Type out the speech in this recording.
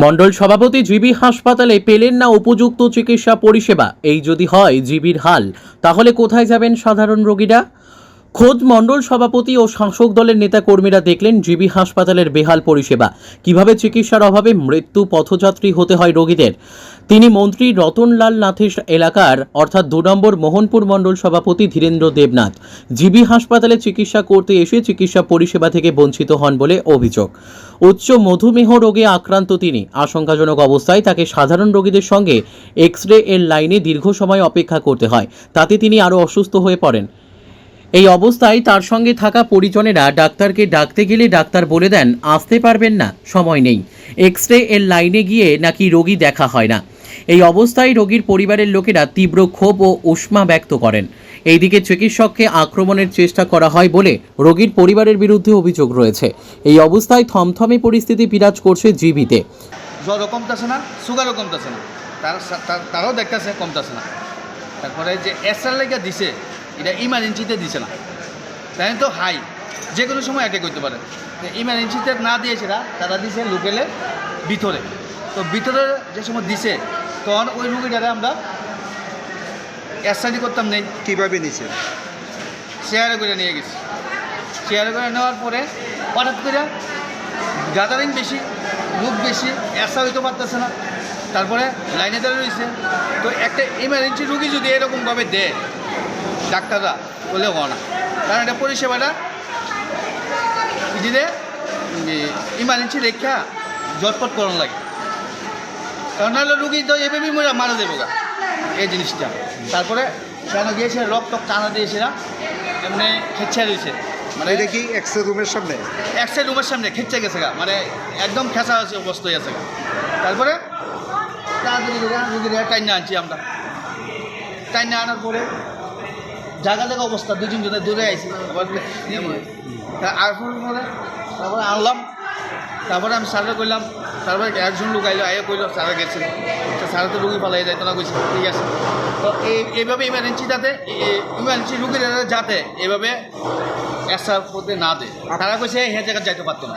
মণ্ডল সভাপতি জিবি হাসপাতালে পেলেন না উপযুক্ত চিকিৎসা পরিষেবা। এই যদি হয় জিবির হাল, তাহলে কোথায় যাবেন সাধারণ রোগীরা? খোদ মণ্ডল সভাপতি ও শাসক দলের নেতাকর্মীরা দেখলেন জিবি হাসপাতালের বেহাল পরিষেবা, কিভাবে চিকিৎসার অভাবে মৃত্যু পথযাত্রী হতে হয় রোগীদের। তিনি মন্ত্রী রতনলাল নাথের এলাকার অর্থাৎ ২ নম্বর মোহনপুর মণ্ডল সভাপতি ধীরেন্দ্র দেবনাথ জিবি হাসপাতালে চিকিৎসা করতে এসে চিকিৎসা পরিষেবা থেকে বঞ্চিত হন বলে অভিযোগ। উচ্চ মধুমেহ রোগে আক্রান্ত তিনি। আশঙ্কাজনক অবস্থায় তাকে সাধারণ রোগীদের সঙ্গে এক্স-রে এর লাইনে দীর্ঘ সময় অপেক্ষা করতে হয়। তাতে তিনি আরও অসুস্থ হয়ে পড়েন। এই অবস্থায় তার সঙ্গে থাকা পরিজনেরা ডাক্তারকে ডাকতে গেলে ডাক্তার বলে দেন আসতে পারবেন না, সময় নেই। এক্স-রে এর লাইনে গিয়ে নাকি রোগী দেখা হয় না। এই অবস্থায় রোগীর পরিবারের লোকেরা তীব্র ক্ষোভ ও উষ্মা ব্যক্ত করেন। এইদিকে চিকিৎসককে আক্রমণের চেষ্টা করা হয় বলে রোগীর পরিবারের বিরুদ্ধে অভিযোগ রয়েছে। এই অবস্থায় থমথমে পরিস্থিতি বিরাজ করছে জিবিতে। জ্বরও কমতেছে না, সুগারও কমতেছে না, তারাও দেখতেছে কমতেছে না। তারপরে যে এসআর লেগে দিছে, এটা ইমার্জেন্সিতে দিছে না, তাই তো হাই যে কোনো সময় অ্যাটাক করতে পারে। ইমার্জেন্সিতে না দিয়েছে তারা দিছে লোকেলে ভিতরে। তো ভিতরে যে সময় দিছে তখন ওই রুগীটারে আমরা এসআরডি করতাম নেই। কীভাবে নিছে? শেয়ারে করে নিয়ে গেছি। শেয়ারে করে নেওয়ার পরে হঠাৎ করে গ্যাদারিং বেশি, লোক বেশি, এসআর হইতে পারতেছে না। তারপরে লাইনে দাঁড়িয়ে রয়েছে। তো একটা ইমার্জেন্সি রুগী যদি এরকমভাবে দেয় ডাক্তাররা, বলে হওয়া না, কারণ এটা পরিষেবাটা দিলে ইমার্জেন্সি রেখা জটপট করানো লাগে। কারণ নাহলে রুগী তো এভাবেই মারা দেবো গা এই জিনিসটা। তারপরে কেন গিয়েছে রক্ত টানা দিয়েছে না, এমনি খেচ্ছে রয়েছে। মানে এটা কি এক্স-রে রুমের সামনে? এক্স-রে রুমের সামনে খেচ্ছে গেছে গা, মানে একদম খেঁচা আছে অবস্থায় আছে গা। তারপরে তাড়াতাড়ি রুগীরা টাইনে আনছি আমরা। টাইনে আনার পরে জায়গা জায়গা অবস্থা, 2-3 জনে দূরে আইছি আর পরে তারপরে আনলাম। তারপরে আমি সার্ভে করলাম। তারপরে একজন লোক আইলো, আইয়া করলো সারা গেছে, সারা তো রুগী পালাই যায়, তোরা কইছে ঠিক আছে। তো এইভাবে ইমার্জেন্সি রুগীরা যাতে এভাবে এসআর করতে না দেয়, তারা কইছে হ্যাঁ জায়গায় যাইতে পারতো না।